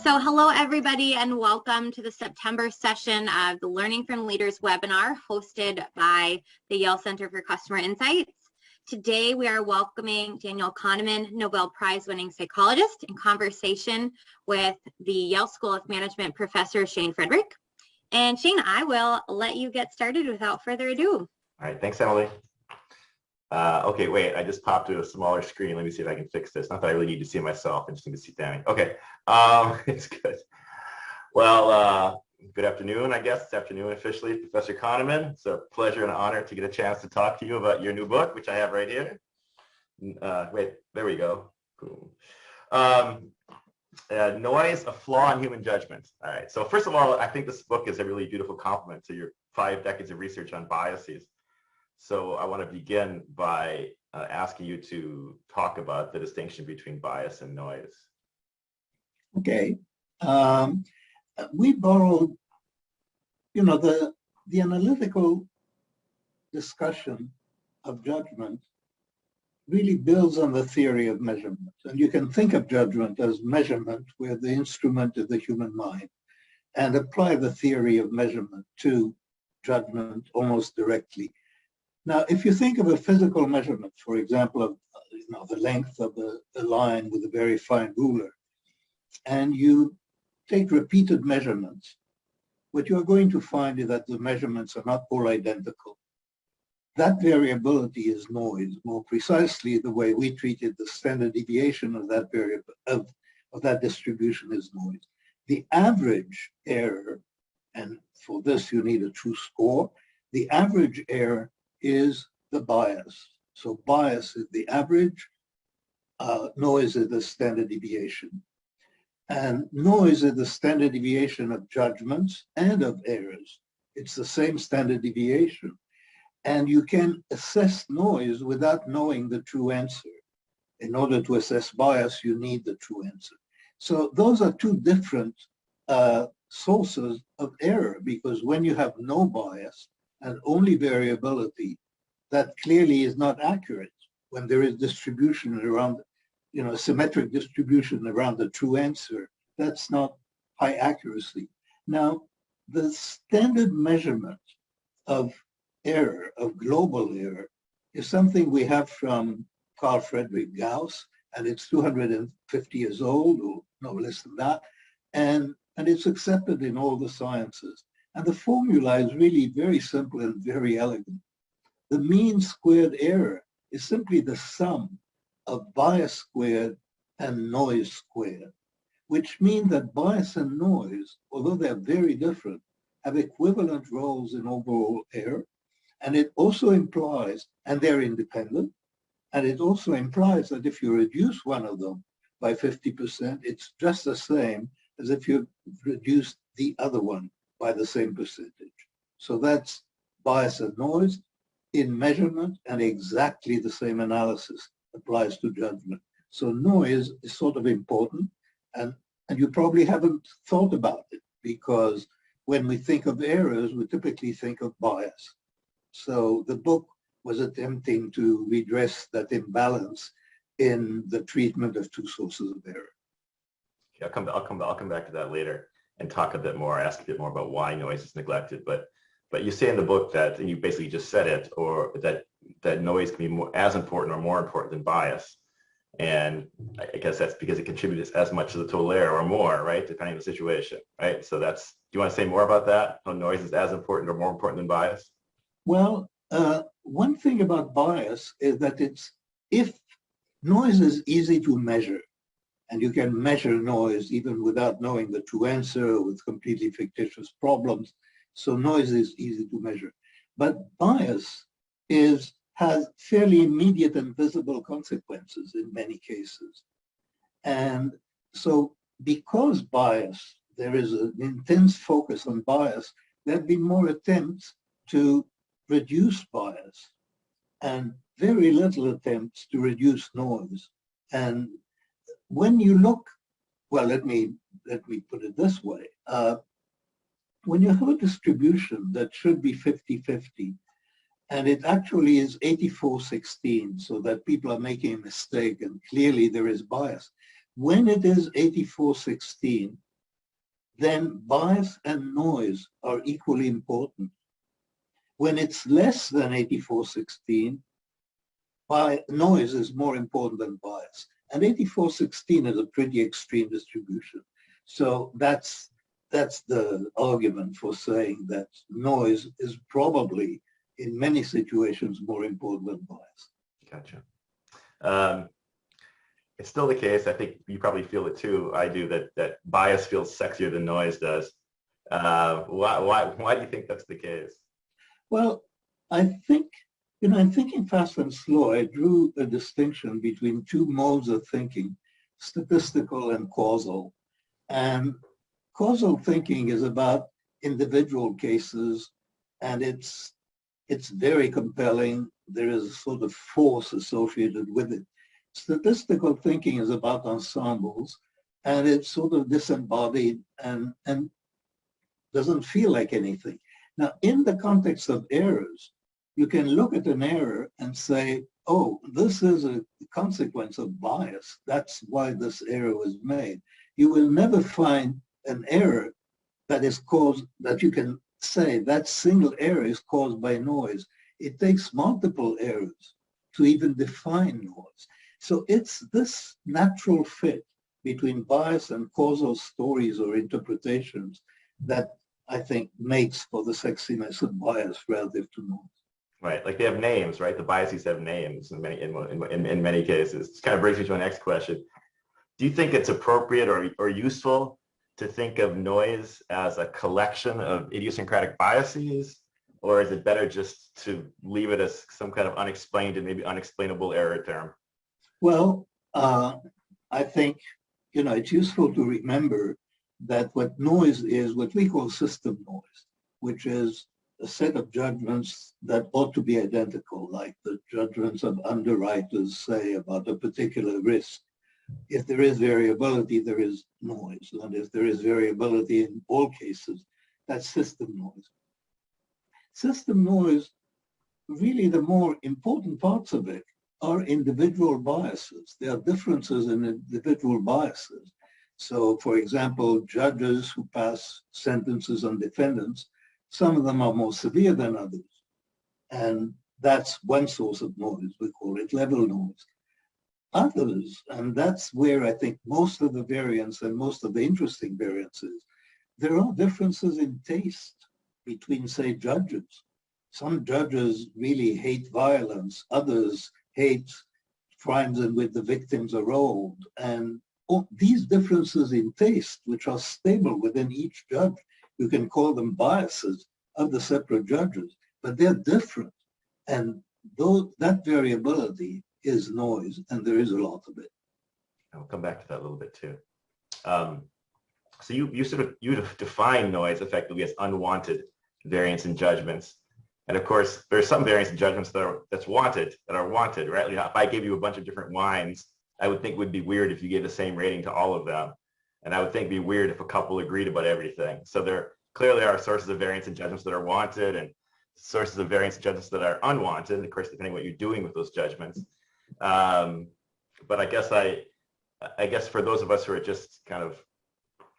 So hello everybody and welcome to the September session of the Learning from Leaders webinar hosted by the Yale Center for Customer Insights. Today we are welcoming Daniel Kahneman, Nobel Prize winning psychologist, in conversation with the Yale School of Management professor Shane Frederick. And Shane, I will let you get started without further ado. All right, thanks, Emily. Okay, wait, I just popped to a smaller screen. Let me see if I can fix this. Not that I really need to see myself. I just need to see Danny. Okay, it's good. Well, good afternoon, I guess. It's afternoon officially, Professor Kahneman. It's a pleasure and honor to get a chance to talk to you about your new book, which I have right here. Wait, there we go. Cool. Noise, a Flaw in Human Judgement. All right, so first of all, I think this book is a really beautiful compliment to your 5 decades of research on biases. So I want to begin by asking you to talk about the distinction between bias and noise. Okay. We borrowed, the analytical discussion of judgment really builds on the theory of measurement. And you can think of judgment as measurement, where the instrument is the human mind, and apply the theory of measurement to judgment almost directly. Now, if you think of a physical measurement, for example, of the length of a line with a very fine ruler, and you take repeated measurements, what you're going to find is that the measurements are not all identical. That variability is noise. More precisely, the way we treated the standard deviation of that variable of that distribution is noise. The average error, and for this you need a true score, the average error is the bias. So bias is the average, noise is the standard deviation. And noise is the standard deviation of judgments and of errors. It's the same standard deviation. And you can assess noise without knowing the true answer. In order to assess bias, you need the true answer. So those are two different sources of error, because when you have no bias and only variability, that clearly is not accurate. When there is distribution around, symmetric distribution around the true answer, that's not high accuracy. Now, the standard measurement of error, of global error, is something we have from Carl Friedrich Gauss, and it's 250 years old, or no less than that, and it's accepted in all the sciences. And the formula is really very simple and very elegant. The mean squared error is simply the sum of bias squared and noise squared, which means that bias and noise, although they're very different, have equivalent roles in overall error. And it also implies, and they're independent, and it also implies that if you reduce one of them by 50%, it's just the same as if you reduced the other one by the same percentage. So that's bias and noise in measurement, and exactly the same analysis applies to judgment. So noise is sort of important, and you probably haven't thought about it, because when we think of errors, we typically think of bias. So the book was attempting to redress that imbalance in the treatment of two sources of error. Okay, I'll come back to that later and talk a bit more, ask a bit more about why noise is neglected. But you say in the book that, and you basically just said it, or that noise can be as important or more important than bias. And I guess that's because it contributes as much to the total error or more, right? Depending on the situation, right? So do you want to say more about that? How noise is as important or more important than bias? Well, one thing about bias is that if noise is easy to measure, and you can measure noise even without knowing the true answer with completely fictitious problems, so noise is easy to measure. But bias has fairly immediate and visible consequences in many cases. And so because there is an intense focus on bias, there have been more attempts to reduce bias and very little attempts to reduce noise. And when you look, well, let me put it this way. When you have a distribution that should be 50-50, and it actually is 84-16, so that people are making a mistake and clearly there is bias. When it is 84-16, then bias and noise are equally important. When it's less than 84/16, noise is more important than bias. And 84/16 is a pretty extreme distribution. So that's the argument for saying that noise is probably, in many situations, more important than bias. Gotcha. It's still the case, I think you probably feel it too, I do, that bias feels sexier than noise does. Why do you think that's the case? Well, I think, in Thinking Fast and Slow, I drew a distinction between two modes of thinking, statistical and causal. And causal thinking is about individual cases, and it's very compelling. There is a sort of force associated with it. Statistical thinking is about ensembles, and it's sort of disembodied and doesn't feel like anything. Now, in the context of errors, you can look at an error and say, oh, this is a consequence of bias. That's why this error was made. You will never find an error that is caused, that you can say that single error is caused by noise. It takes multiple errors to even define noise. So it's this natural fit between bias and causal stories or interpretations that I think makes for the sexiness of bias relative to noise. Right, like they have names, right? The biases have names in many cases. This kind of brings me to my next question. Do you think it's appropriate or useful to think of noise as a collection of idiosyncratic biases, or is it better just to leave it as some kind of unexplained and maybe unexplainable error term? Well, I think, it's useful to remember that what noise is, what we call system noise, which is a set of judgments that ought to be identical, like the judgments of underwriters say about a particular risk. If there is variability, there is noise. And if there is variability in all cases, that's system noise. System noise, really the more important parts of it are individual biases. There are differences in individual biases. So, for example, judges who pass sentences on defendants, some of them are more severe than others. And that's one source of noise. We call it level noise. Others, and that's where I think most of the variance and most of the interesting variances, there are differences in taste between, say, judges. Some judges really hate violence. Others hate crimes in which the victims are old. And these differences in taste, which are stable within each judge, you can call them biases of the separate judges, but they're different. And that variability is noise, and there is a lot of it. I'll come back to that a little bit too. So you define noise effectively as unwanted variance in judgments. And of course, there's some variance in judgments that are wanted, right? If I gave you a bunch of different wines, I would think it would be weird if you gave the same rating to all of them. And I would think it'd be weird if a couple agreed about everything. So there clearly are sources of variance in judgments that are wanted and sources of variance in judgments that are unwanted, of course, depending on what you're doing with those judgments. But I guess for those of us who are just kind of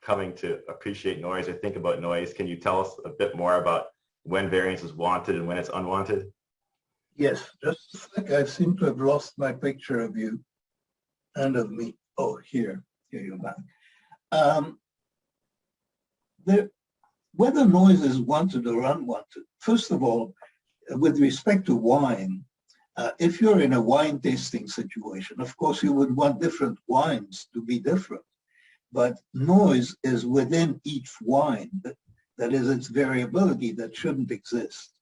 coming to appreciate noise or think about noise, can you tell us a bit more about when variance is wanted and when it's unwanted? Yes, just a sec. I seem to have lost my picture of you and of me. Oh, here you're back. Whether noise is wanted or unwanted, first of all, with respect to wine, if you're in a wine tasting situation, of course you would want different wines to be different, but noise is within each wine. That is its variability that shouldn't exist.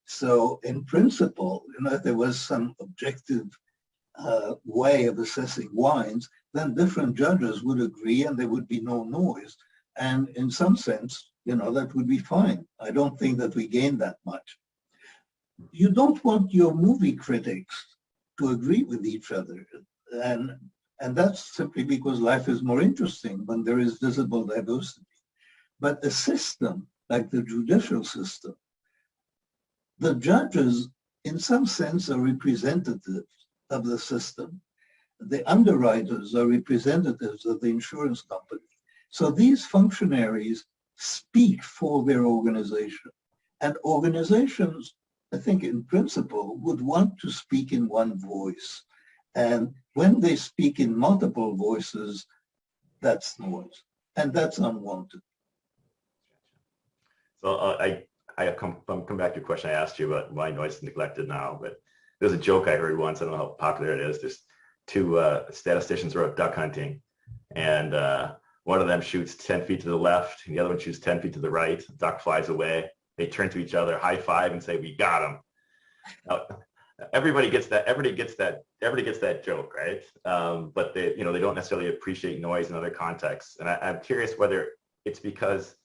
So in principle, if there was some objective way of assessing wines, then different judges would agree and there would be no noise. And in some sense, that would be fine. I don't think that we gain that much. You don't want your movie critics to agree with each other. And that's simply because life is more interesting when there is visible diversity. But a system like the judicial system, the judges, in some sense, are representatives of the system. The underwriters are representatives of the insurance company. So these functionaries speak for their organization. And organizations, I think in principle, would want to speak in one voice. And when they speak in multiple voices, that's noise. And that's unwanted. So I come back to your question I asked you about why noise is neglected now, but there's a joke I heard once. I don't know how popular it is. There's two statisticians who are out duck hunting, and one of them shoots 10 feet to the left, and the other one shoots 10 feet to the right. The duck flies away. They turn to each other, high five, and say, "We got him." Now, everybody gets that. Everybody gets that joke, right? But they don't necessarily appreciate noise in other contexts. And I'm curious whether it's because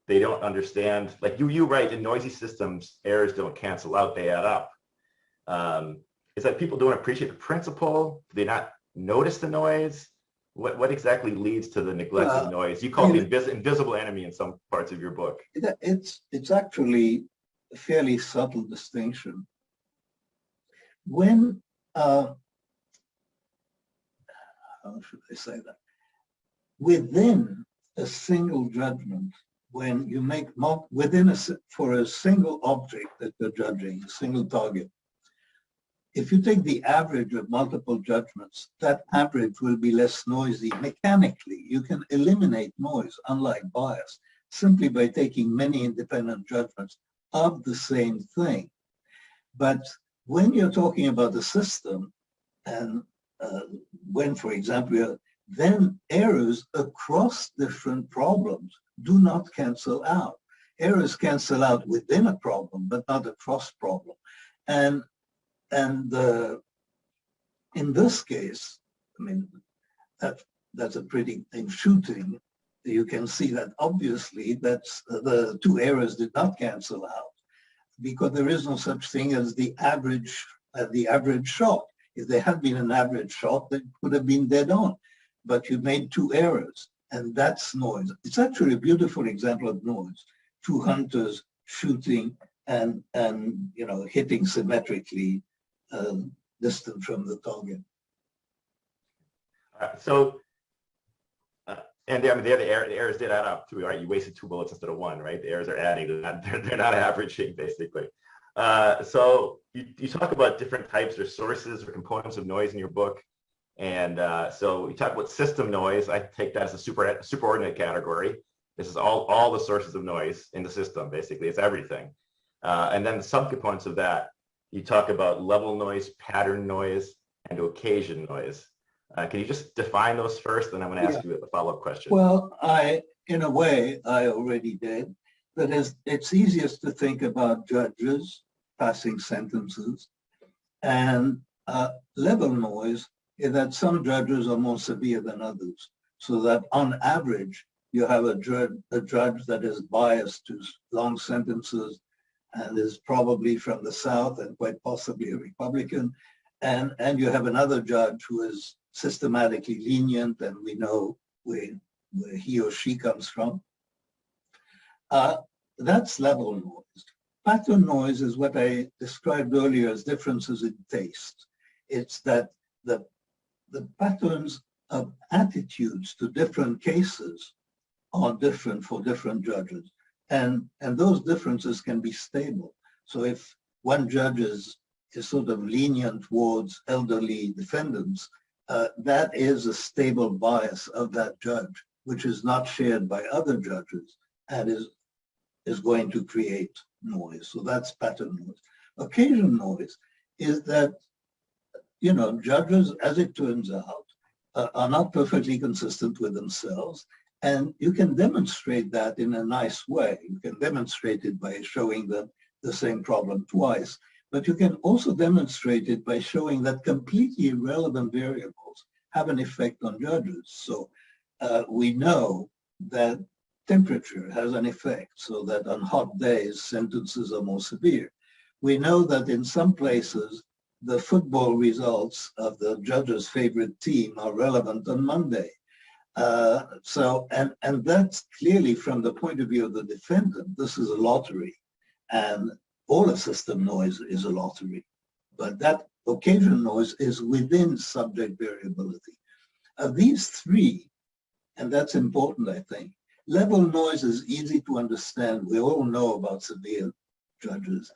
they don't understand. Like you write, in noisy systems, errors don't cancel out; they add up. Is that people don't appreciate the principle? Do they not notice the noise? What exactly leads to the neglect of noise? You call it the invisible enemy in some parts of your book. It's actually a fairly subtle distinction. When, how should I say that? Within a single judgment, when you make, for a single object that you're judging, a single target, if you take the average of multiple judgments, that average will be less noisy mechanically. You can eliminate noise, unlike bias, simply by taking many independent judgments of the same thing. But when you're talking about a system, and when, for example, then errors across different problems do not cancel out. Errors cancel out within a problem, but not across problem. And in this case, I mean, that's a pretty, in shooting, you can see that obviously that's the two errors did not cancel out, because there is no such thing as the average shot. If there had been an average shot, that would have been dead on. But you made two errors, and that's noise. It's actually a beautiful example of noise. Two hunters shooting and hitting symmetrically distant from the target. And the errors did add up too, right? You wasted 2 bullets instead of 1, right? The errors are adding. They're not averaging, basically. So you talk about different types or sources or components of noise in your book. And so you talk about system noise. I take that as a superordinate category. This is all the sources of noise in the system, basically. It's everything. And then the subcomponents of that, you talk about level noise, pattern noise, and occasion noise. Can you just define those first? Then I'm going to ask you a follow-up question. Well, in a way, I already did. That is, it's easiest to think about judges passing sentences, and level noise is that some judges are more severe than others. So that on average, you have a judge that is biased to long sentences and is probably from the South and quite possibly a Republican. And you have another judge who is systematically lenient, and we know where he or she comes from. That's level noise. Pattern noise is what I described earlier as differences in taste. It's that the patterns of attitudes to different cases are different for different judges. And those differences can be stable. So if one judge is sort of lenient towards elderly defendants, that is a stable bias of that judge, which is not shared by other judges and is going to create noise. So that's pattern noise. Occasion noise is that, judges, as it turns out, are not perfectly consistent with themselves. And you can demonstrate that in a nice way. You can demonstrate it by showing them the same problem twice. But you can also demonstrate it by showing that completely irrelevant variables have an effect on judges. So we know that temperature has an effect, so that on hot days, sentences are more severe. We know that in some places, the football results of the judge's favorite team are relevant on Monday. And that's clearly from the point of view of the defendant, this is a lottery. And all of system noise is a lottery. But that occasion noise is within subject variability. Of these three, And that's important, I think. Level noise is easy to understand. We all know about severe judges.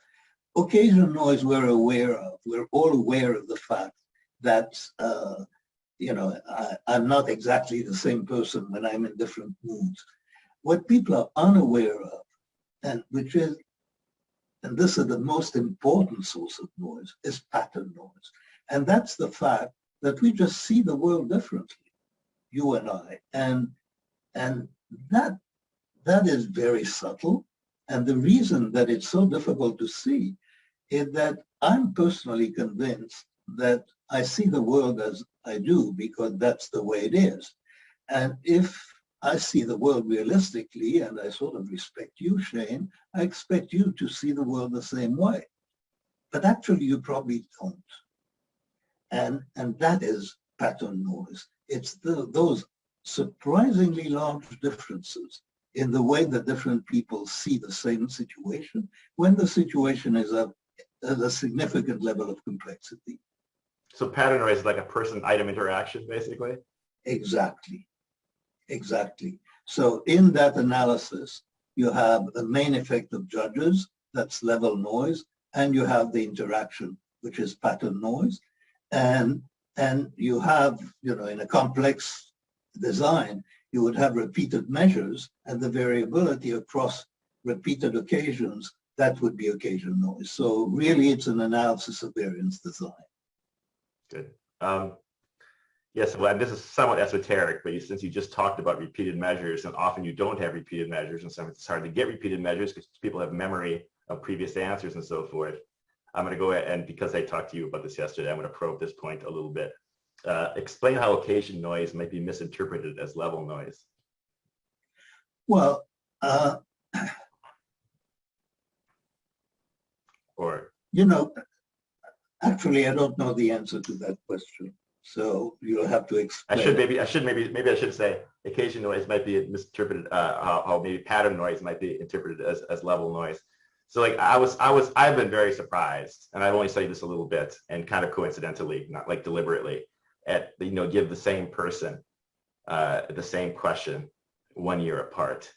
Occasional noise we're aware of. We're all aware of the fact that, I'm not exactly the same person when I'm in different moods. What people are unaware of, and this is the most important source of noise, is pattern noise. And that's the fact that we just see the world differently, you and I. And that is very subtle. And the reason that it's so difficult to see is that I'm personally convinced that I see the world as I do because that's the way it is. And if I see the world realistically, and I sort of respect you, Shane, I expect you to see the world the same way. But actually, you probably don't. And that is pattern noise. It's those surprisingly large differences in the way that different people see the same situation when the situation is at a significant level of complexity. So pattern noise is like a person-item interaction, basically? Exactly. So in that analysis, you have the main effect of judges, that's level noise, and you have the interaction, which is pattern noise. And you have, in a complex design, you would have repeated measures, and the variability across repeated occasions, that would be occasion noise. So really, it's an analysis of variance design. Good. Yes, well, this is somewhat esoteric, but since you just talked about repeated measures, and often you don't have repeated measures, and sometimes it's hard to get repeated measures because people have memory of previous answers and so forth. I'm going to go ahead, and because I talked to you about this yesterday, I'm going to probe this point a little bit. Explain how occasion noise might be misinterpreted as level noise. Well, actually, I don't know the answer to that question. So you'll have to explain. I should say occasion noise might be misinterpreted, how maybe pattern noise might be interpreted as level noise. So like I've been very surprised, and I've only studied this a little bit and kind of coincidentally, not like deliberately, at give the same person the same question 1 year apart.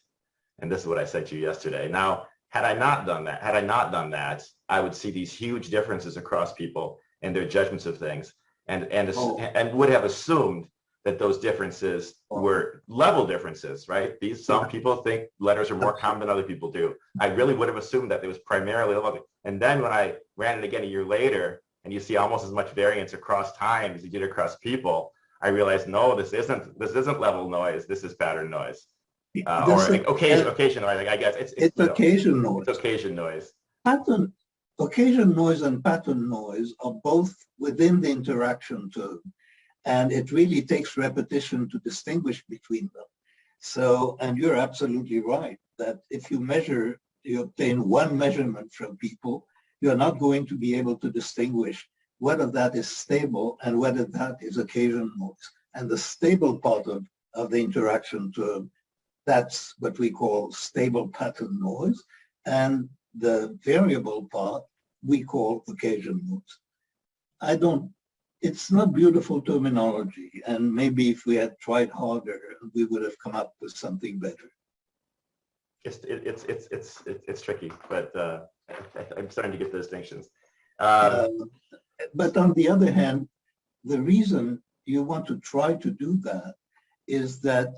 And this is what I said to you yesterday. Now, had I not done that, I would see these huge differences across people and their judgments of things, and would have assumed that those differences were level differences, right? Some people think letters are more common than other people do. I really would have assumed that it was primarily level. And then when I ran it again a year later, and you see almost as much variance across time as you did across people, I realized, no, this isn't level noise. This is pattern noise. Or occasion noise, I guess. It's occasion noise. It's occasion noise. Occasion noise and pattern noise are both within the interaction term, and it really takes repetition to distinguish between them. So, and you're absolutely right that if you obtain one measurement from people, you're not going to be able to distinguish whether that is stable and whether that is occasion noise. And the stable part of the interaction term, that's what we call stable pattern noise. And the variable part we call occasion noise. It's not beautiful terminology, and maybe if we had tried harder, we would have come up with something better. It's tricky, but I'm starting to get the distinctions. But on the other hand, the reason you want to try to do that is that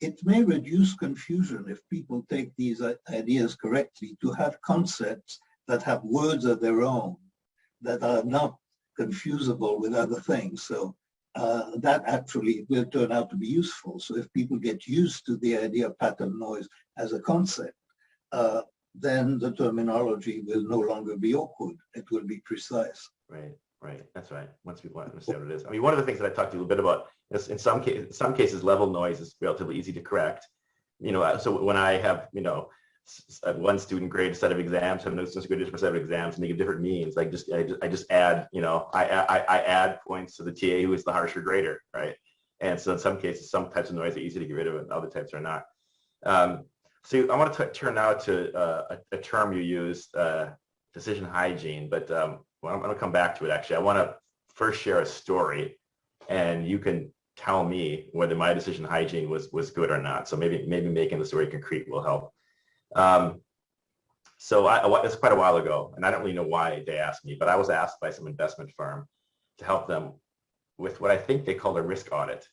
it may reduce confusion if people take these ideas correctly, to have concepts that have words of their own that are not confusable with other things. So that actually will turn out to be useful. So if people get used to the idea of pattern noise as a concept, then the terminology will no longer be awkward. It will be precise. Right. That's right. Once people understand what it is. I mean, one of the things that I talked to you a little bit about is in some cases, level noise is relatively easy to correct. So when I have, one student grade a set of exams, have another student grade a different set of exams, and they give different means. I just add, I add points to the TA who is the harsher grader, right? And so in some cases, some types of noise are easy to get rid of, and other types are not. So I want to turn now to a term you used, decision hygiene, but I'm going to come back to it. Actually, I want to first share a story, and you can tell me whether my decision hygiene was good or not. So maybe making the story concrete will help. So it's quite a while ago, and I don't really know why they asked me, but I was asked by some investment firm to help them with what I think they call a risk audit.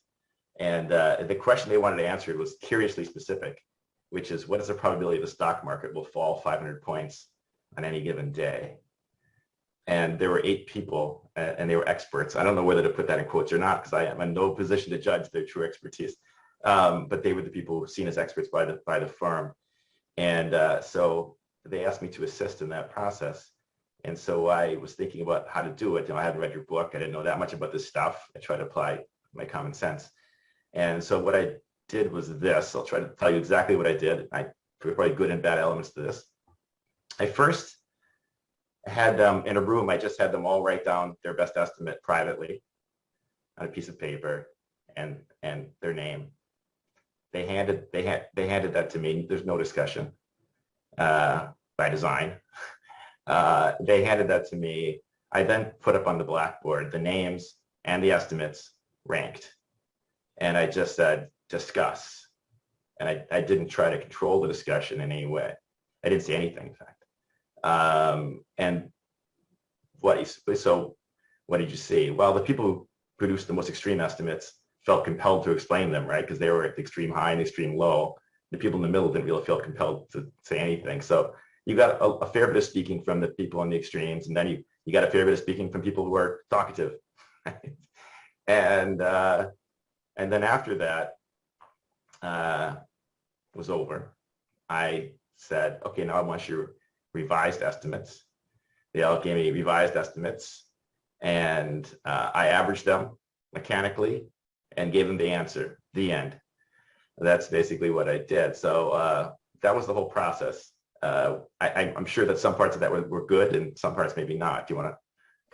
And the question they wanted to answer was curiously specific, which is, what is the probability the stock market will fall 500 points on any given day? And there were 8 people, and they were experts. I don't know whether to put that in quotes or not, because I am in no position to judge their true expertise. But they were the people seen as experts by the firm. And so they asked me to assist in that process. And so I was thinking about how to do it. I hadn't read your book. I didn't know that much about this stuff. I tried to apply my common sense. And so what I did was this. I'll try to tell you exactly what I did. Probably good and bad elements to this. I first had them in a room. I just had them all write down their best estimate privately on a piece of paper and their name. They handed that to me. There's no discussion by design. They handed that to me. I then put up on the blackboard the names and the estimates ranked. And I just said, discuss. And I didn't try to control the discussion in any way. I didn't say anything, in fact. And what did you see? Well, the people who produced the most extreme estimates felt compelled to explain them, right? Because they were at the extreme high and the extreme low. The people in the middle didn't really feel compelled to say anything. So you got a fair bit of speaking from the people on the extremes, and then you got a fair bit of speaking from people who are talkative. And then after that was over, I said, okay, now I want your revised estimates. They all gave me revised estimates, and I averaged them mechanically and gave them the answer, the end. That's basically what I did. So that was the whole process. I'm sure that some parts of that were good and some parts maybe not. Do you want to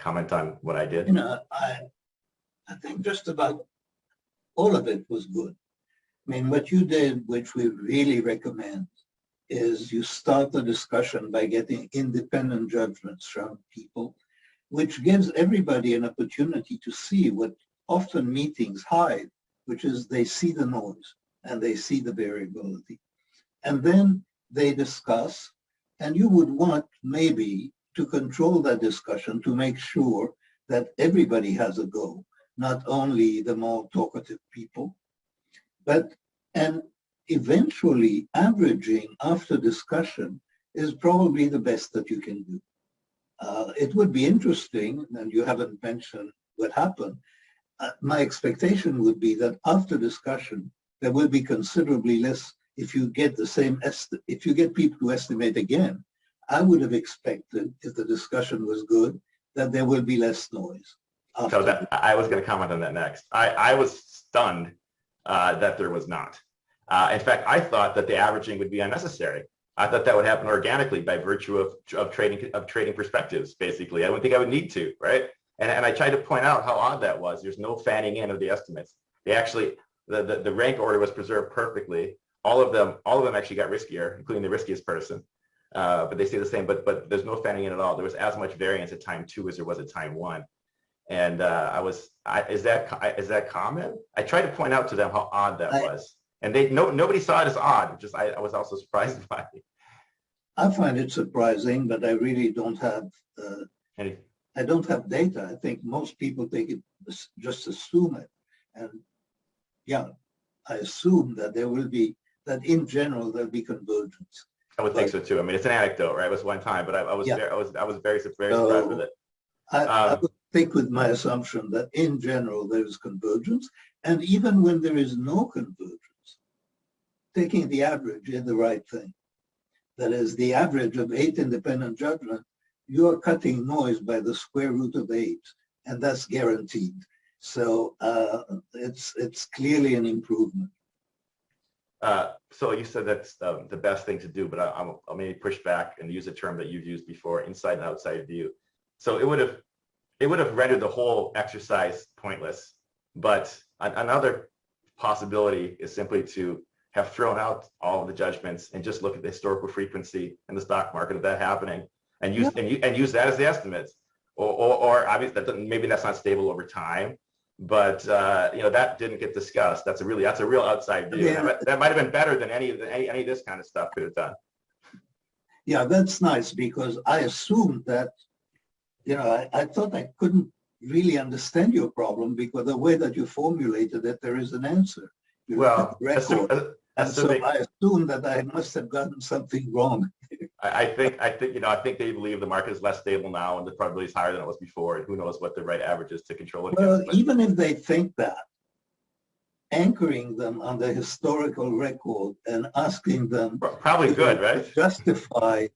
comment on what I did? I think just about all of it was good. I mean, what you did, which we really recommend, is you start the discussion by getting independent judgments from people, which gives everybody an opportunity to see what often meetings hide, which is they see the noise and they see the variability. And then they discuss, and you would want maybe to control that discussion to make sure that everybody has a go, not only the more talkative people, and eventually averaging after discussion is probably the best that you can do. It would be interesting, and you haven't mentioned what happened. My expectation would be that after discussion, there will be considerably less. If you get if you get people to estimate again, I would have expected, if the discussion was good, that there will be less noise. So I was going to comment on that next. I was stunned that there was not. In fact, I thought that the averaging would be unnecessary. I thought that would happen organically by virtue of trading perspectives. Basically, I wouldn't think I would need to, right? And I tried to point out how odd that was. There's no fanning in of the estimates. They actually, the rank order was preserved perfectly. All of them actually got riskier, including the riskiest person. But they stay the same. But there's no fanning in at all. There was as much variance at time 2 as there was at time 1. And is that common? I tried to point out to them how odd that was, and nobody saw it as odd. Which is I was also surprised by it. I find it surprising, but I really don't have. I don't have data. I think most people take it, just assume it, and yeah, I assume that in general there'll be convergence. I would think so too. I mean, it's an anecdote, right? It was one time, but I was very surprised with it. I would think with my assumption that in general there is convergence, and even when there is no convergence, taking the average is the right thing. That is, the average of 8 independent judgments, you are cutting noise by the square root of 8, and that's guaranteed. So it's clearly an improvement. So you said that's the best thing to do, but I'll maybe push back and use a term that you've used before, inside and outside view. So it would have rendered the whole exercise pointless. But another possibility is simply to have thrown out all of the judgments and just look at the historical frequency in the stock market of that happening, and use that as the estimates. Or obviously maybe that's not stable over time, but that didn't get discussed. That's a real outside view. Yeah. That might have been better than any of this kind of stuff could have done. Yeah, that's nice, because I assumed that, I thought I couldn't really understand your problem because the way that you formulated it, there is an answer. You look at the record, and so I assumed that I must have gotten something wrong. I think they believe the market is less stable now and the probability is higher than it was before. And who knows what the right average is to control it. Well, even if they think that, anchoring them on the historical record and asking them probably good, right? Justify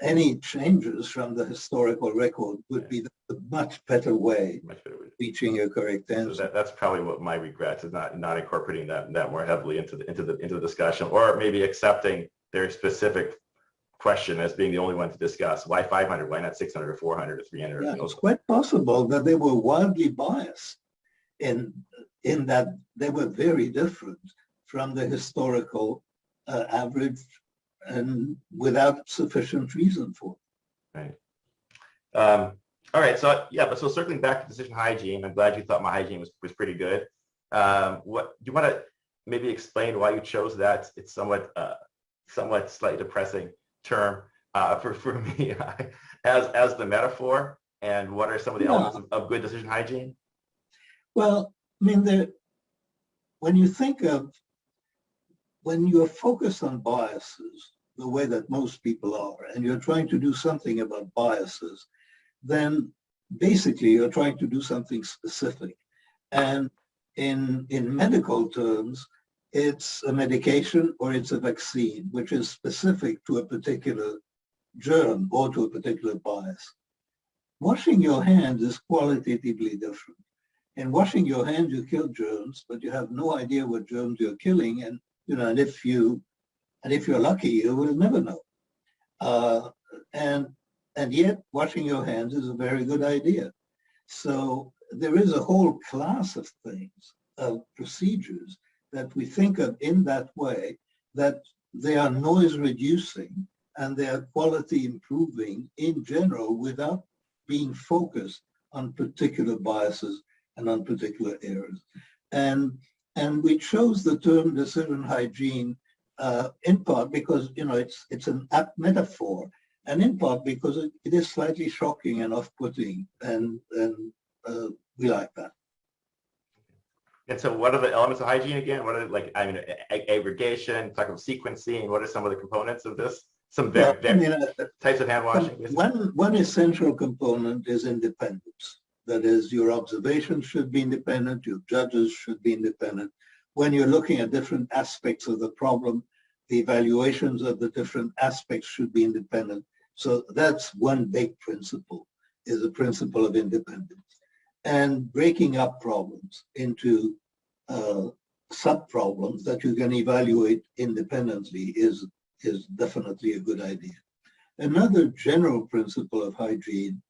any changes from the historical record would be the much better way of reaching a correct answer. So that's probably what my regret is, not incorporating that more heavily into the discussion, or maybe accepting their specific question as being the only one to discuss. Why 500? Why not 600 or 400 or 300? Yeah, it's quite possible that they were wildly biased in that they were very different from the historical average, and without sufficient reason for it. Right. All right. So so circling back to decision hygiene, I'm glad you thought my hygiene was pretty good. What do you want to maybe explain why you chose that? It's somewhat slightly depressing term for me as the metaphor, and what are some of the elements of good decision hygiene? Well, I mean, when you're focused on biases the way that most people are, and you're trying to do something about biases, then basically you're trying to do something specific. And in medical terms, it's a medication or it's a vaccine, which is specific to a particular germ or to a particular bias. Washing your hands is qualitatively different. In washing your hands, you kill germs, but you have no idea what germs you're killing. And if you're lucky, you will never know. And yet, washing your hands is a very good idea. So there is a whole class of things, of procedures that we think of in that way, that they are noise reducing and they are quality improving in general without being focused on particular biases and on particular errors. And we chose the term decision hygiene in part because it's an apt metaphor, and in part because it is slightly shocking and off-putting, and we like that. And so what are the elements of hygiene again? What are aggregation, talk about sequencing, what are some of the components of this? Some types of hand washing? One essential component is independence. That is, your observations should be independent, your judges should be independent. When you're looking at different aspects of the problem, the evaluations of the different aspects should be independent. So that's one big principle, is the principle of independence. And breaking up problems into sub-problems that you can evaluate independently is definitely a good idea. Another general principle of hygiene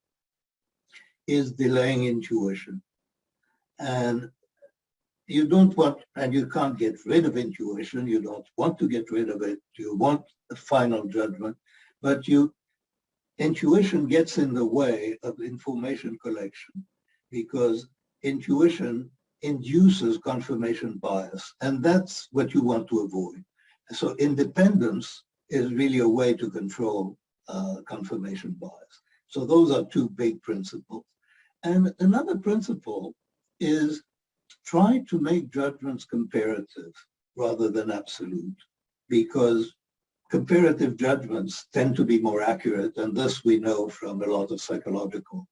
is delaying intuition. And you don't want, and you can't get rid of intuition, you don't want to get rid of it, you want a final judgment, but intuition gets in the way of information collection, because intuition induces confirmation bias, and that's what you want to avoid. So independence is really a way to control confirmation bias. So those are two big principles. And another principle is try to make judgments comparative rather than absolute, because comparative judgments tend to be more accurate, and this we know from a lot of psychological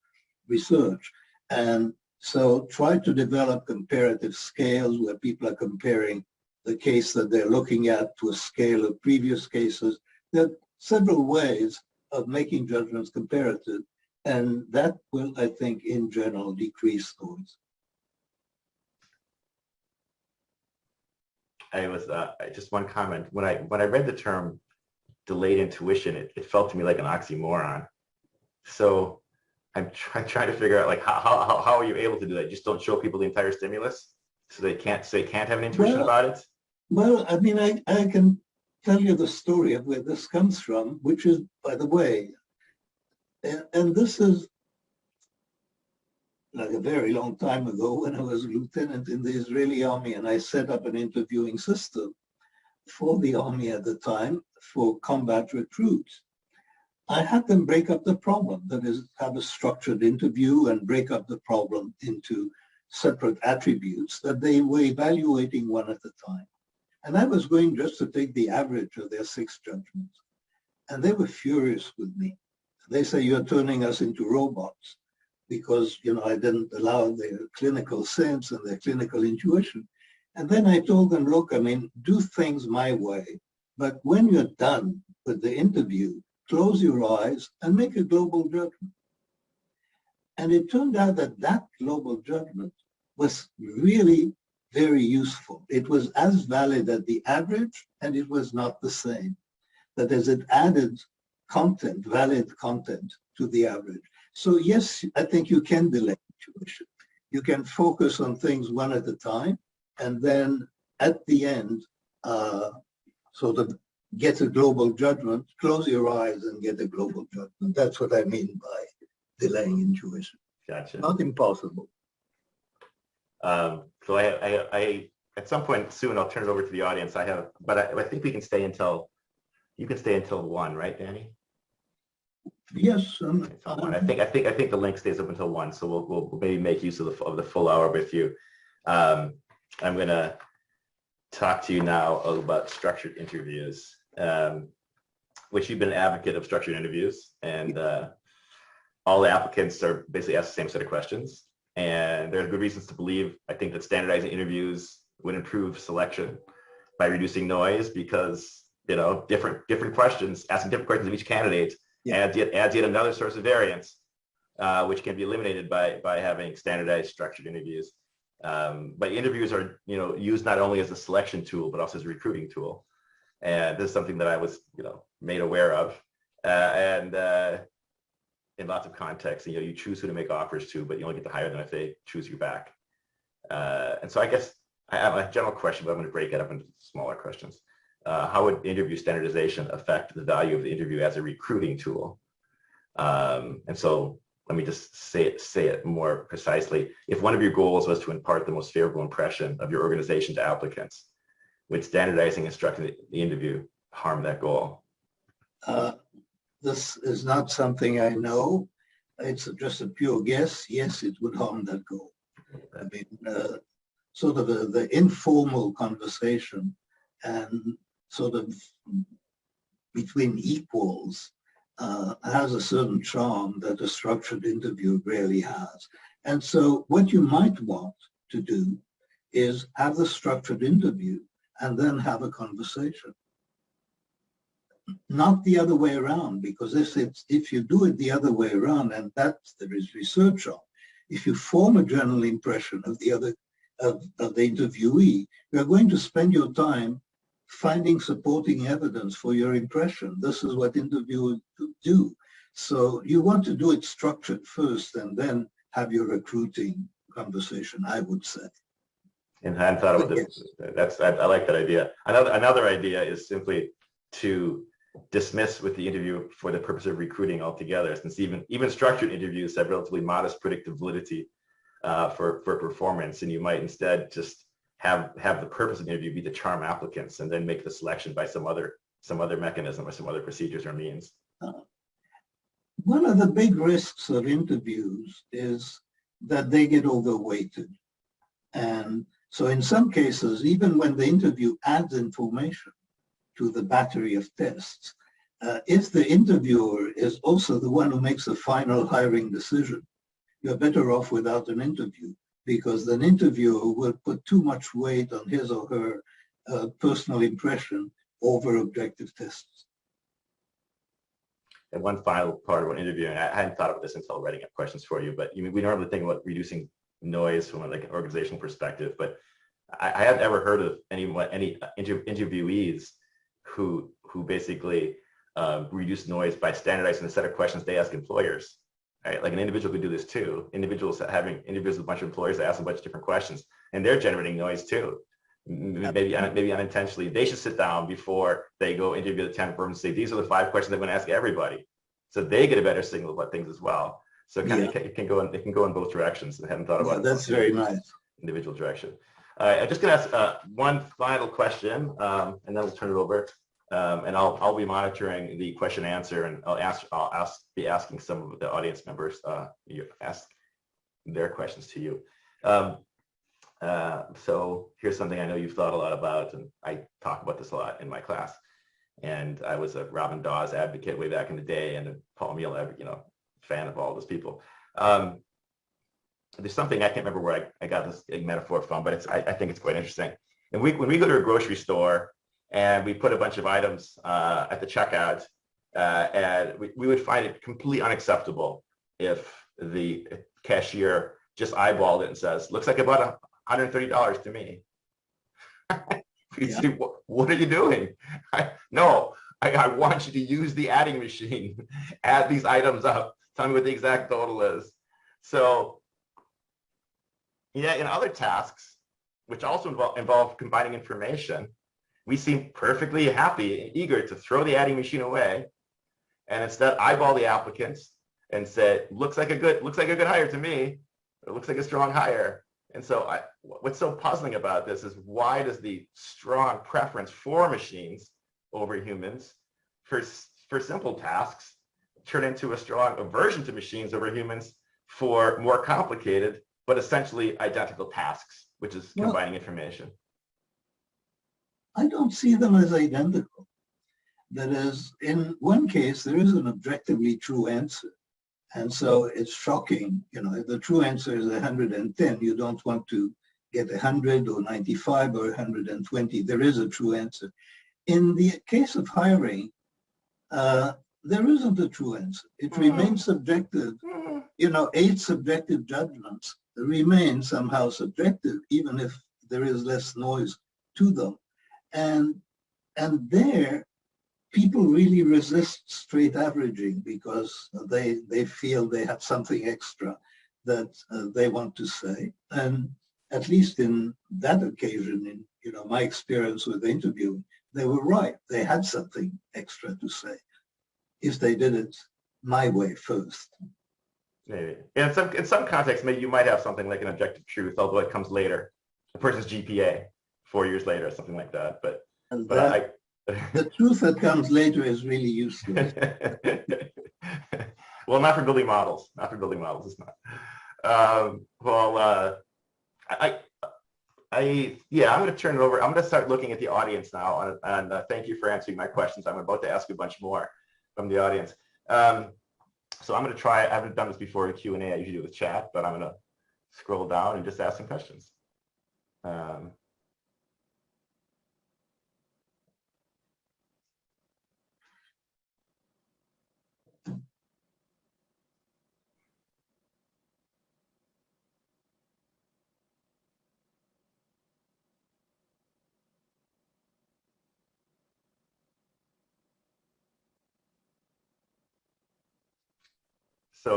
research. And so try to develop comparative scales where people are comparing the case that they're looking at to a scale of previous cases. There are several ways of making judgments comparative, and that will, I think, in general, decrease noise. Just one comment. When I read the term delayed intuition, it felt to me like an oxymoron. So I'm trying to figure out, like, how are you able to do that? Just don't show people the entire stimulus, so they can't have an intuition about it? Well, I mean, I can tell you the story of where this comes from, which is, by the way, and this is, like a very long time ago when I was a lieutenant in the Israeli army, and I set up an interviewing system for the army at the time for combat recruits. I had them break up the problem, that is, have a structured interview and break up the problem into separate attributes that they were evaluating one at a time. And I was going just to take the average of their 6 judgments. And they were furious with me. They say, you're turning us into robots because, I didn't allow their clinical sense and their clinical intuition. And then I told them, look, do things my way. But when you're done with the interview, close your eyes and make a global judgment. And it turned out that that global judgment was really very useful. It was as valid as the average, and it was not the same. That is, it added content, valid content to the average. So yes, I think you can delay intuition. You can focus on things one at a time, and then at the end, sort of get a global judgment, close your eyes and get a global judgment. That's what I mean by delaying intuition. Gotcha. Not impossible. So I at some point soon, I'll turn it over to the audience. But I think we can stay until, you can stay until 1, right, Danny? Yes. I think the link stays up until 1, so we'll maybe make use of the full hour with you. I'm going to talk to you now about structured interviews, which you've been an advocate of structured interviews, and all the applicants are basically asked the same set of questions. And there are good reasons to believe, I think, that standardizing interviews would improve selection by reducing noise, because different questions, asking different questions of each candidate, adds yet another source of variance, which can be eliminated by having standardized structured interviews. But interviews are used not only as a selection tool but also as a recruiting tool, and this is something that I was made aware of, and in lots of contexts, you choose who to make offers to, but you only get to hire them if they choose you back. And so I guess I have a general question, but I'm going to break it up into smaller questions. How would interview standardization affect the value of the interview as a recruiting tool? And so let me just say it more precisely. If one of your goals was to impart the most favorable impression of your organization to applicants, would standardizing and structuring the interview harm that goal? This is not something I know. It's just a pure guess. Yes, it would harm that goal. Sort of the informal conversation and sort of between equals has a certain charm that a structured interview rarely has. And so what you might want to do is have the structured interview and then have a conversation. Not the other way around, because if you do it the other way around, and that there is research on, if you form a general impression of the interviewee, you're going to spend your time finding supporting evidence for your impression. This is what interviewers do. So you want to do it structured first and then have your recruiting conversation, I would say. And I hadn't thought about this. I like that idea. Another idea is simply to dismiss with the interview for the purpose of recruiting altogether, since even structured interviews have relatively modest predictive validity for performance, and you might instead just have the purpose of the interview be to charm applicants and then make the selection by some other mechanism or some other procedures or means. One of the big risks of interviews is that they get overweighted. And so in some cases, even when the interview adds information to the battery of tests, if the interviewer is also the one who makes the final hiring decision, you're better off without an interview, because an interviewer will put too much weight on his or her personal impression over objective tests. And one final part about interviewing, I hadn't thought of this until writing up questions for you, but we normally think about reducing noise from like an organizational perspective, but I haven't ever heard of any interviewees who basically reduce noise by standardizing the set of questions they ask employers. Right? Like an individual could do this too. Individuals having interviews with a bunch of employers that ask a bunch of different questions, and they're generating noise too. Maybe unintentionally. They should sit down before they go interview the 10 firms and say, these are the 5 questions I'm going to ask everybody. So they get a better signal about things as well. So it can go in both directions. I hadn't thought about it. That's very nice. Individual direction. I'm just going to ask one final question, and then we'll turn it over. And I'll be monitoring the question and answer, and I'll be asking some of the audience members ask their questions to you. So here's something I know you've thought a lot about, and I talk about this a lot in my class. And I was a Robin Dawes advocate way back in the day, and a Paul Meal, fan of all those people. There's something I can't remember where I got this metaphor from, but I think it's quite interesting. And when we go to a grocery store and we put a bunch of items at the checkout, and we would find it completely unacceptable if the cashier just eyeballed it and says, "Looks like about $130 to me." You say, what are you doing? I want you to use the adding machine, add these items up, tell me what the exact total is. So, yeah, in other tasks, which also involve combining information, we seem perfectly happy and eager to throw the adding machine away, and instead eyeball the applicants and say, looks like a good hire to me, or looks like a strong hire. And so what's so puzzling about this is, why does the strong preference for machines over humans for simple tasks turn into a strong aversion to machines over humans for more complicated but essentially identical tasks, which is combining information? I don't see them as identical. That is, in one case, there is an objectively true answer. And so it's shocking, if the true answer is 110, you don't want to get 100 or 95 or 120. There is a true answer. In the case of hiring, there isn't a true answer. It remains subjective. 8 subjective judgments remain somehow subjective, even if there is less noise to them. And there, people really resist straight averaging because they feel they have something extra that they want to say. And at least in that occasion, in my experience with interviewing, they were right. They had something extra to say if they did it my way first. Maybe. In some context, maybe you might have something like an objective truth, although it comes later. A person's GPA 4 years later, something like that. The truth that comes later is really useless. Well, not for building models. Not for building models, it's not. I'm going to turn it over. I'm going to start looking at the audience now, and thank you for answering my questions. I'm about to ask a bunch more from the audience. So I'm going to try. I haven't done this before in Q&A. I usually do with chat, but I'm going to scroll down and just ask some questions. So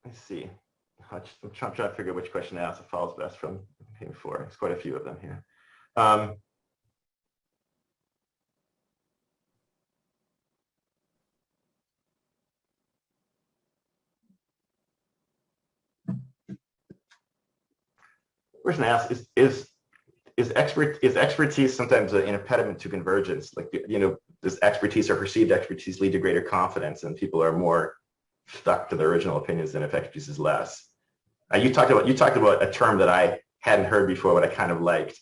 let's see. I'm trying to figure out which question to ask that follows best from before. There's quite a few of them here. Person asks, is expertise sometimes an impediment to convergence? Like, does expertise or perceived expertise lead to greater confidence, and people are more stuck to their original opinions than if expertise is less? You talked about a term that I hadn't heard before, but I kind of liked.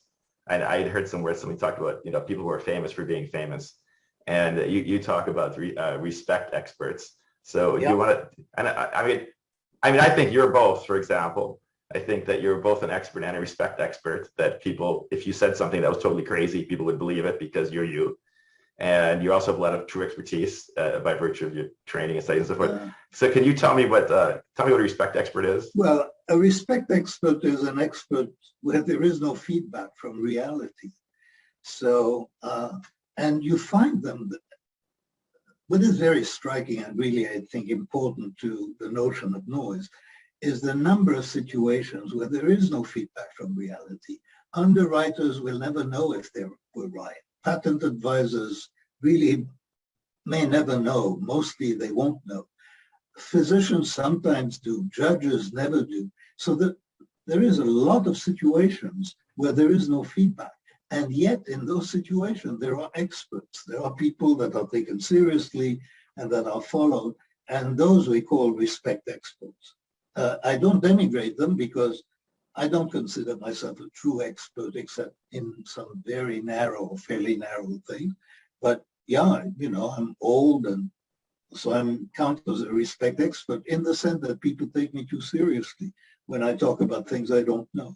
And I had heard somewhere somebody talked about people who are famous for being famous, and you talk about respect experts. So do you want to? And I think you're both. For example, I think that you're both an expert and a respect expert. That people, if you said something that was totally crazy, people would believe it because you're you. And you also have a lot of true expertise by virtue of your training and studies and so forth. So can you tell me what a respect expert is? Well, a respect expert is an expert where there is no feedback from reality. So, and you find them. What is very striking and really, I think, important to the notion of noise is the number of situations where there is no feedback from reality. Underwriters will never know if they were right. Patent advisors really may never know. Mostly they won't know. Physicians sometimes do, judges never do. So that there is a lot of situations where there is no feedback. And yet in those situations, there are experts. There are people that are taken seriously and that are followed. And those we call respect experts. I don't denigrate them because I don't consider myself a true expert except in some very narrow, fairly narrow thing. But yeah, you know, I'm old and so I'm counted as a respect expert in the sense that people take me too seriously when I talk about things I don't know.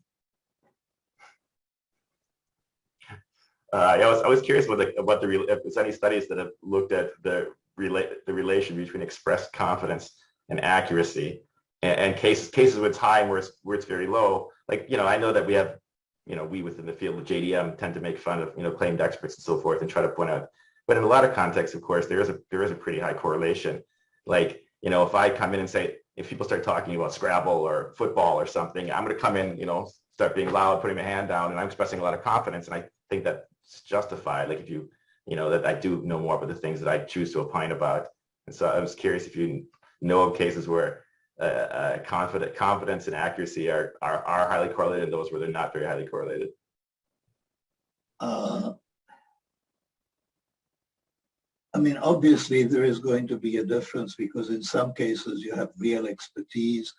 Yeah, I was curious about if there's any studies that have looked at the relation between expressed confidence and accuracy, and cases with time where it's very low. Like, you know, I know that we have, you know, we within the field of JDM tend to make fun of, you know, claimed experts and so forth and try to point out. But in a lot of contexts, of course, there is a pretty high correlation. Like, you know, if I come in and say, if people start talking about Scrabble or football or something, I'm going to come in, you know, start being loud, putting my hand down, and I'm expressing a lot of confidence. And I think that's justified. Like, if you know, that I do know more about the things that I choose to opine about. And so I was curious if you know of cases where confidence and accuracy are highly correlated, and those where they're not very highly correlated. I mean, obviously there is going to be a difference because in some cases you have real expertise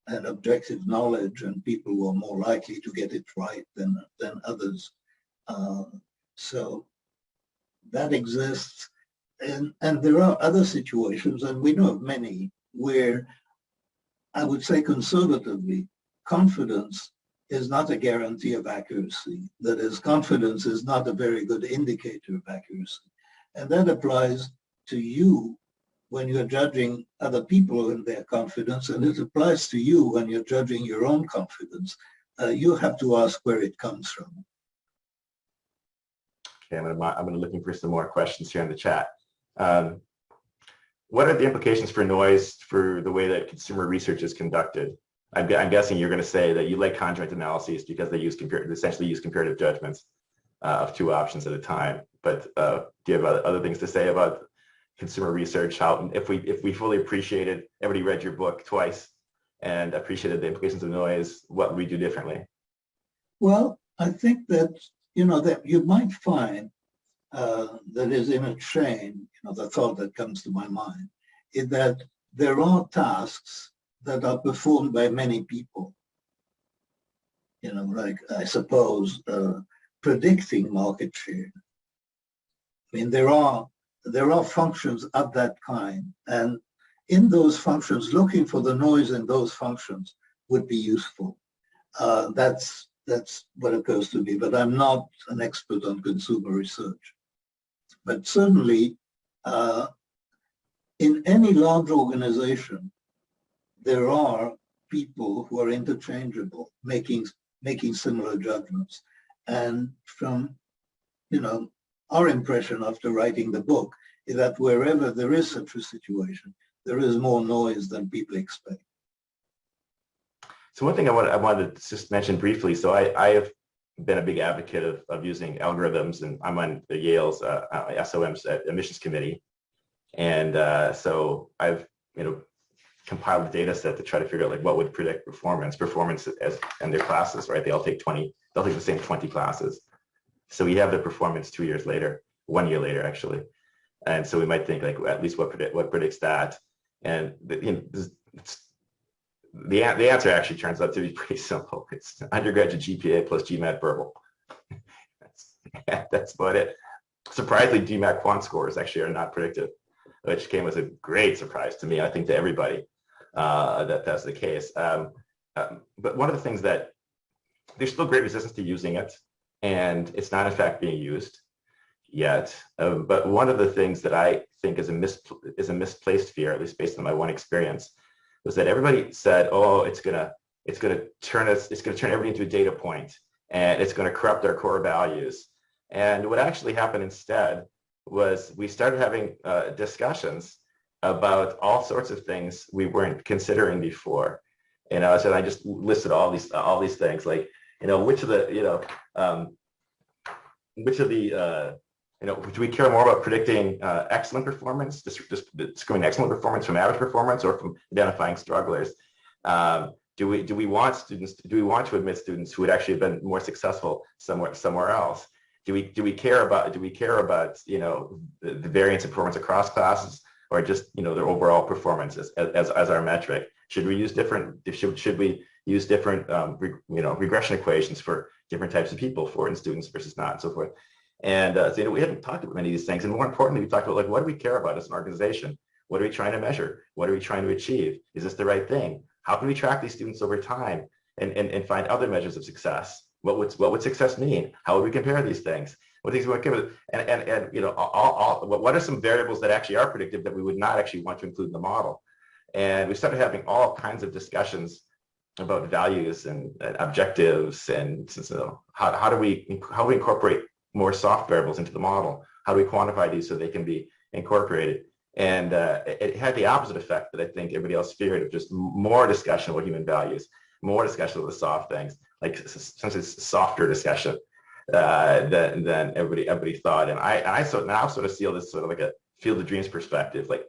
and objective knowledge, and people who are more likely to get it right than others. So that exists. And there are other situations, and we know of many, where I would say conservatively, confidence is not a guarantee of accuracy. That is, confidence is not a very good indicator of accuracy. And that applies to you when you're judging other people and their confidence, and it applies to you when you're judging your own confidence. You have to ask where it comes from. Okay, I'm going to looking for some more questions here in the chat. What are the implications for noise for the way that consumer research is conducted? I'm guessing you're going to say that you like conjoint analyses because they essentially use comparative judgments of two options at a time. But do you have other things to say about consumer research? How, if we fully appreciated, everybody read your book twice and appreciated the implications of noise, what would we do differently? Well, I think that, you know, that you might find that is in a chain, you know, the thought that comes to my mind is that there are tasks that are performed by many people. You know, like, I suppose, predicting market share. I mean, there are functions of that kind, and in those functions, looking for the noise in those functions would be useful. That's what occurs to me, but I'm not an expert on consumer research. But certainly, in any large organization, there are people who are interchangeable, making similar judgments. And from, you know, our impression after writing the book is that wherever there is such a situation, there is more noise than people expect. So one thing I wanted to just mention briefly, so I have been a big advocate of using algorithms, and I'm on the Yale's SOM's admissions committee. And so I've, you know, compiled a data set to try to figure out like what would predict performance as in their classes, right? They'll take the same 20 classes. So we have the performance 2 years later, 1 year later actually. And so we might think like at least what predicts that. And the answer actually turns out to be pretty simple. It's undergraduate GPA plus GMAT verbal. That's about it. Surprisingly, GMAT quant scores actually are not predictive, which came as a great surprise to me. I think to everybody that's the case. But one of the things that there's still great resistance to using it, and it's not in fact being used yet. But one of the things that I think is a misplaced fear, at least based on my one experience, was that everybody said, "Oh, it's gonna turn everything into a data point, and it's going to corrupt our core values." And what actually happened instead was we started having discussions about all sorts of things we weren't considering before. You know, so I just listed all these things, like, you know, which of the do we care more about predicting excellent performance, just discriminating excellent performance from average performance, or from identifying strugglers? Do we want to admit students who would actually have been more successful somewhere else? Do we care about the variance in performance across classes, or just their overall performance as our metric? Should we use different regression equations for different types of people, for students versus not, and so forth? And we haven't talked about many of these things, and more importantly, we talked about what do we care about as an organization? What are we trying to measure? What are we trying to achieve? Is this the right thing? How can we track these students over time and find other measures of success? What would success mean? How would we compare these things? What things would give? And what are some variables that actually are predictive that we would not actually want to include in the model? And we started having all kinds of discussions about values and objectives, and how do we incorporate more soft variables into the model? How do we quantify these so they can be incorporated? And it had the opposite effect that I think everybody else feared, of just more discussion about human values, more discussion of the soft things, like essentially softer discussion than everybody thought. And I now sort of see this sort of like a field of dreams perspective, like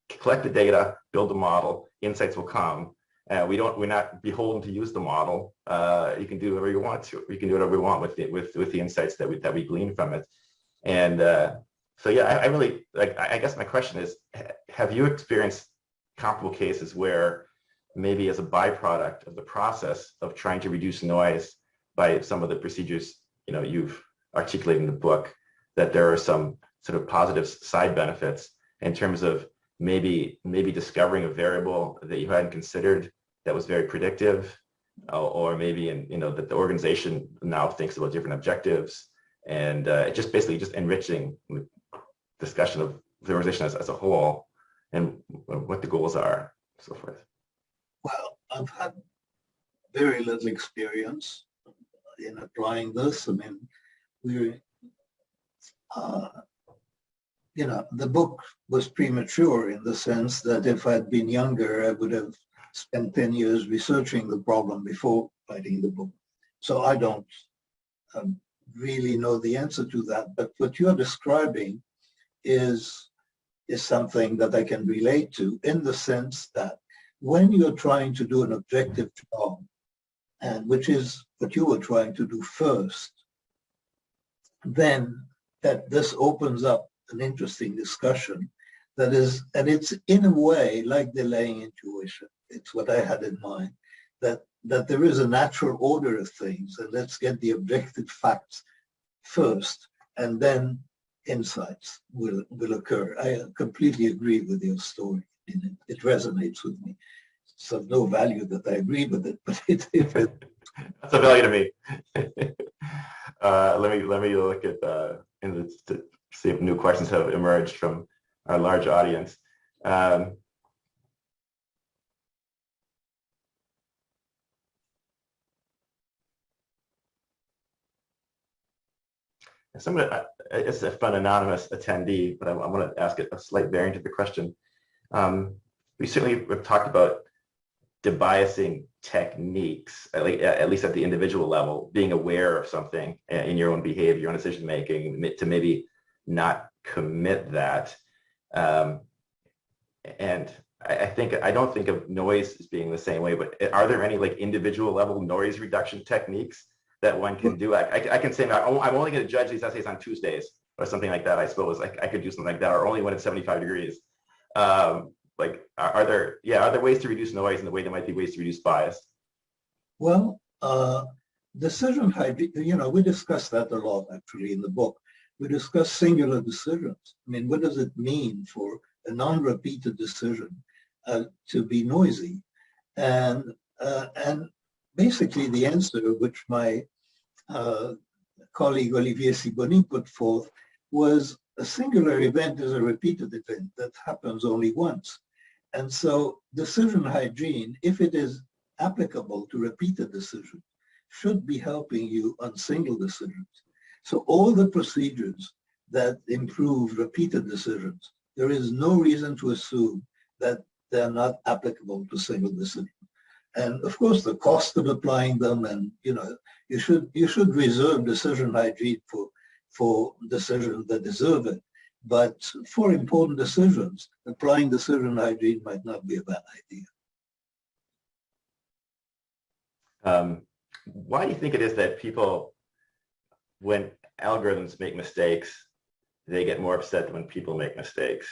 collect the data, build the model, insights will come. We're not beholden to use the model. You can do whatever you want to. You can do whatever we want with the insights that we glean from it. And so yeah, I guess my question is, have you experienced comparable cases where maybe as a byproduct of the process of trying to reduce noise by some of the procedures you've articulated in the book, that there are some sort of positive side benefits in terms of maybe discovering a variable that you hadn't considered that was very predictive, or maybe that the organization now thinks about different objectives, and just basically enriching the discussion of the organization as a whole and what the goals are, and so forth? Well, I've had very little experience in applying this. I mean, the book was premature in the sense that if I'd been younger, I would have spent 10 years researching the problem before writing the book. So I don't really know the answer to that. But what you're describing is something that I can relate to, in the sense that when you're trying to do an objective job, and which is what you were trying to do first, then that this opens up an interesting discussion that is, and it's in a way like delaying intuition. It's what I had in mind, that there is a natural order of things, and let's get the objective facts first, and then insights will occur. I completely agree with your story. It resonates with me. It's of no value that I agree with it, but it that's a value to me. Let me look at to see if new questions have emerged from our large audience. It's a fun anonymous attendee, but I want to ask a slight variant of the question. We certainly have talked about debiasing techniques, at least at the individual level, being aware of something in your own behavior, your own decision making, to maybe not commit that. And I don't think of noise as being the same way, but are there any individual level noise reduction techniques that one can do? I can say I'm only going to judge these essays on Tuesdays or something like that. I suppose I could do something like that, or only when it's 75 degrees. Are there ways to reduce noise in the way there might be ways to reduce bias? Well, decision hygiene, we discuss that a lot actually in the book. We discuss singular decisions. I mean, what does it mean for a non-repeated decision to be noisy? And basically the answer, which my colleague Olivier Sibony put forth, was a singular event is a repeated event that happens only once. And so decision hygiene, if it is applicable to repeated decisions, should be helping you on single decisions. So all the procedures that improve repeated decisions, there is no reason to assume that they're not applicable to single decisions. And of course, the cost of applying them, and you should reserve decision hygiene for for decisions that deserve it. But for important decisions, applying decision hygiene might not be a bad idea. Why do you think it is that people, when algorithms make mistakes, they get more upset than when people make mistakes?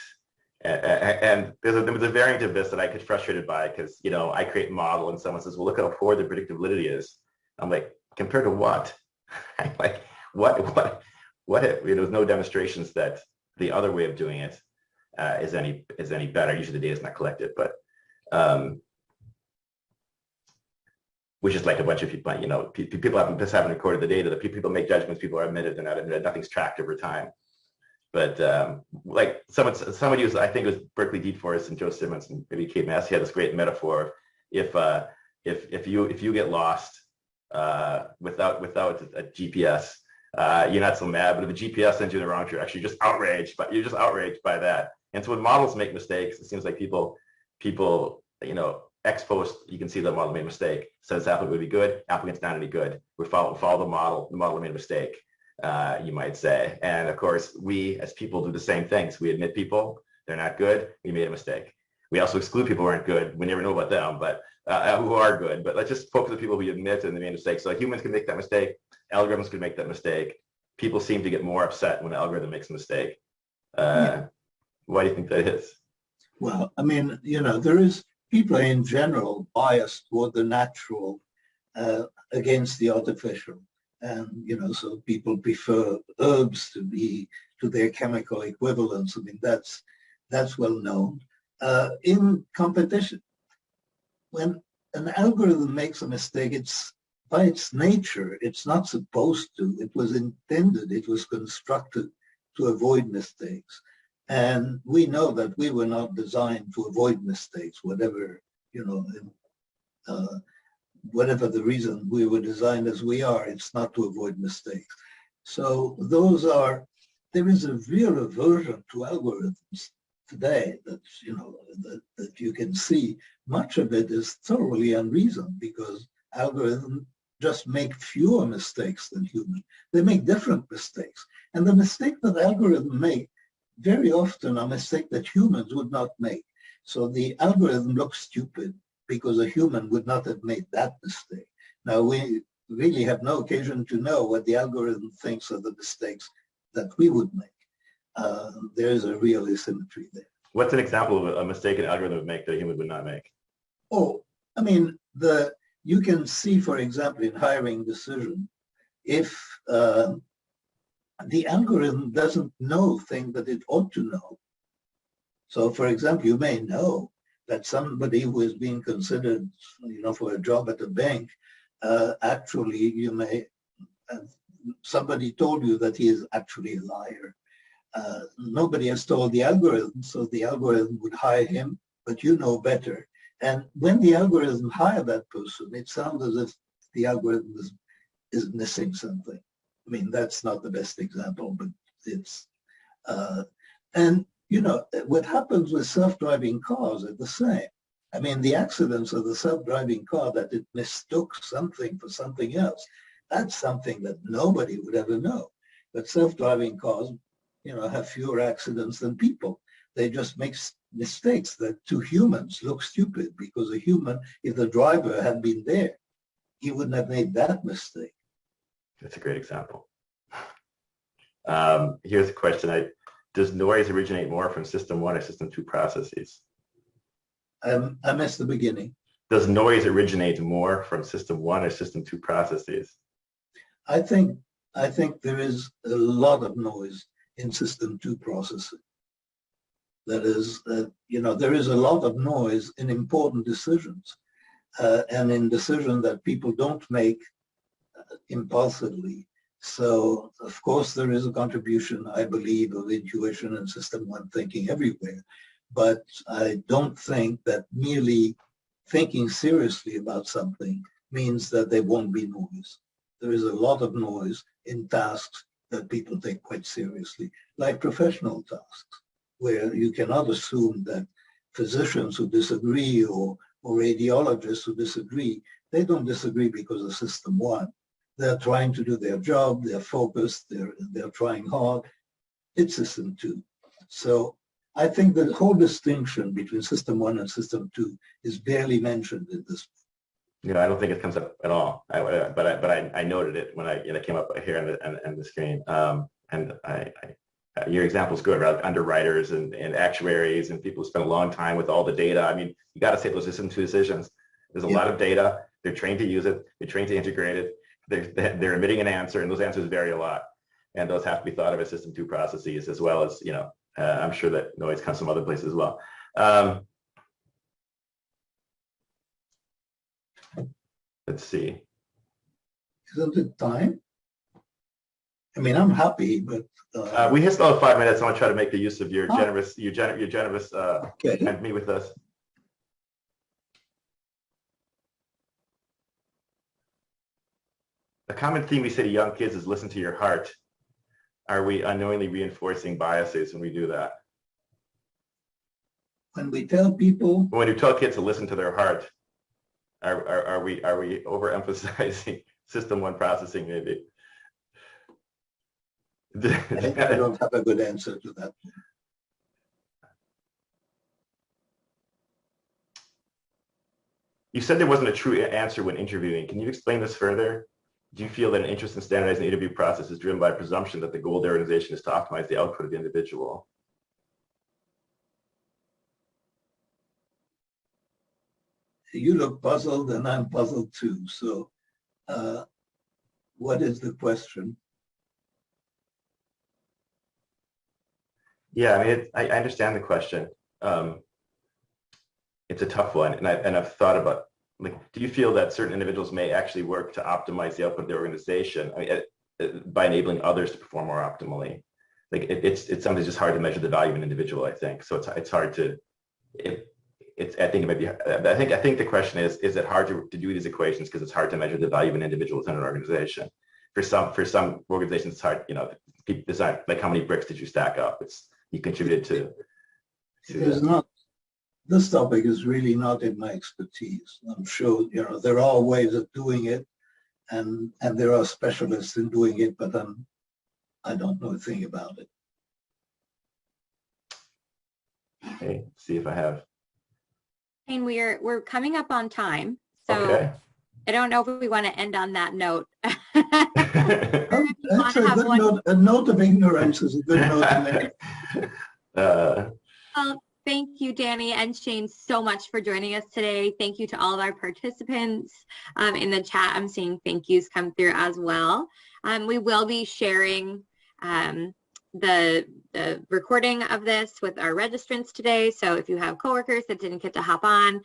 And there was a variant of this that I get frustrated by because, you know, I create a model and someone says, well, look how poor the predictive validity is. I'm like, compared to what? I'm like, what, you know, there's no demonstrations that the other way of doing it is any better. Usually the data is not collected, but which is like a bunch of people, you know, people haven't recorded the data. The people make judgments, people are admitted, they're not admitted, nothing's tracked over time. But like somebody was, I think it was Berkeley DeForest and Joe Simmons and maybe Kate Massey had this great metaphor. If you get lost without a GPS, you're not so mad. But if the GPS sends you in the wrong direction, you're just outraged. But you're just outraged by that. And so when models make mistakes, it seems like people, you know, ex post, you can see the model made a mistake. Says this applicant would be good. Applicant's not any good. We follow the model. The model made a mistake. You might say. And of course, we as people do the same things. We admit people, they're not good. We made a mistake. We also exclude people who aren't good. We never know about them, but who are good. But let's just focus on the people who admit and they made mistakes. So humans can make that mistake. Algorithms can make that mistake. People seem to get more upset when an algorithm makes a mistake. Why do you think that is? Well, I mean, you know, there is people in general biased toward the natural against the artificial. And, you know, so people prefer herbs to their chemical equivalents. I mean, that's well known. In competition, when an algorithm makes a mistake, it's by its nature, it's not supposed to. It was intended, it was constructed to avoid mistakes. And we know that we were not designed to avoid mistakes, whatever, you know, whatever the reason we were designed as we are, it's not to avoid mistakes. So there is a real aversion to algorithms today that, you know, that you can see. Much of it is thoroughly unreasoned because algorithms just make fewer mistakes than humans. They make different mistakes. And the mistake that algorithms make very often are mistakes that humans would not make. So the algorithm looks stupid because a human would not have made that mistake. Now, we really have no occasion to know what the algorithm thinks of the mistakes that we would make. There is a real asymmetry there. What's an example of a mistake an algorithm would make that a human would not make? Oh, I mean, you can see, for example, in hiring decision, if the algorithm doesn't know things that it ought to know. So, for example, you may know that somebody who is being considered, you know, for a job at a bank, actually, you may, somebody told you that he is actually a liar. Nobody has told the algorithm, so the algorithm would hire him, but you know better. And when the algorithm hires that person, it sounds as if the algorithm is missing something. I mean, that's not the best example, but it's, and you know, what happens with self-driving cars is the same. I mean, the accidents of the self-driving car that it mistook something for something else, that's something that nobody would ever know. But self-driving cars, you know, have fewer accidents than people. They just make mistakes that to humans look stupid because a human, if the driver had been there, he wouldn't have made that mistake. That's a great example. Here's a question. Does noise originate more from system 1 or system 2 processes? I missed the beginning. Does noise originate more from system 1 or system 2 processes? I think there is a lot of noise in system 2 processing. That is, you know, there is a lot of noise in important decisions and in decisions that people don't make impulsively. So, of course, there is a contribution, I believe, of intuition and system 1 thinking everywhere. But I don't think that merely thinking seriously about something means that there won't be noise. There is a lot of noise in tasks that people take quite seriously, like professional tasks, where you cannot assume that physicians who disagree or radiologists who disagree, they don't disagree because of system 1. they're trying to do their job, they're focused, they're trying hard. It's system 2. So I think the whole distinction between system 1 and system 2 is barely mentioned in this. Yeah, I don't think it comes up at all. But I noted it when it came up here on the screen. And your example is good, right? Underwriters and actuaries and people who spend a long time with all the data. I mean, you got to say those system 2 decisions. There's a lot of data. They're trained to use it. They're trained to integrate it. They're emitting an answer, and those answers vary a lot. And those have to be thought of as system 2 processes, as well as, I'm sure that noise comes from other places as well. Let's see. Isn't it time? I mean, I'm happy, but we still have 5 minutes. I want to try to make the use of your generous and meet with us. A common theme we say to young kids is listen to your heart. Are we unknowingly reinforcing biases when we do that? When we tell people, when you tell kids to listen to their heart, are we overemphasizing system 1 processing maybe? I don't have a good answer to that. You said there wasn't a true answer when interviewing. Can you explain this further? Do you feel that an interest in standardizing the interview process is driven by a presumption that the goal of the organization is to optimize the output of the individual? You look puzzled, and I'm puzzled too. So what is the question? Yeah, I mean, I understand the question. It's a tough one, and I've thought about, like, do you feel that certain individuals may actually work to optimize the output of the organization by enabling others to perform more optimally? Like, it's something that's just hard to measure the value of an individual, I think. So it's hard to. I think it might be. I think the question is it hard to do these equations because it's hard to measure the value of an individual within an organization? For some organizations, it's hard. It's not like how many bricks did you stack up? It's you contributed to. It's not. This topic is really not in my expertise. I'm sure there are ways of doing it, and there are specialists in doing it, but I don't know a thing about it. Okay, see if I have. And we're coming up on time, so okay. I don't know if we want to end on that note. That's a good note. A note of ignorance is a good note to make. Well, thank you, Danny and Shane, so much for joining us today. Thank you to all of our participants. In the chat, I'm seeing thank yous come through as well. We will be sharing the recording of this with our registrants today. So if you have coworkers that didn't get to hop on,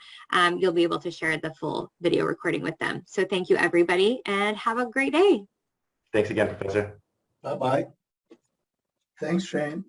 you'll be able to share the full video recording with them. So thank you, everybody, and have a great day. Thanks again, Professor. Bye-bye. Thanks, Shane.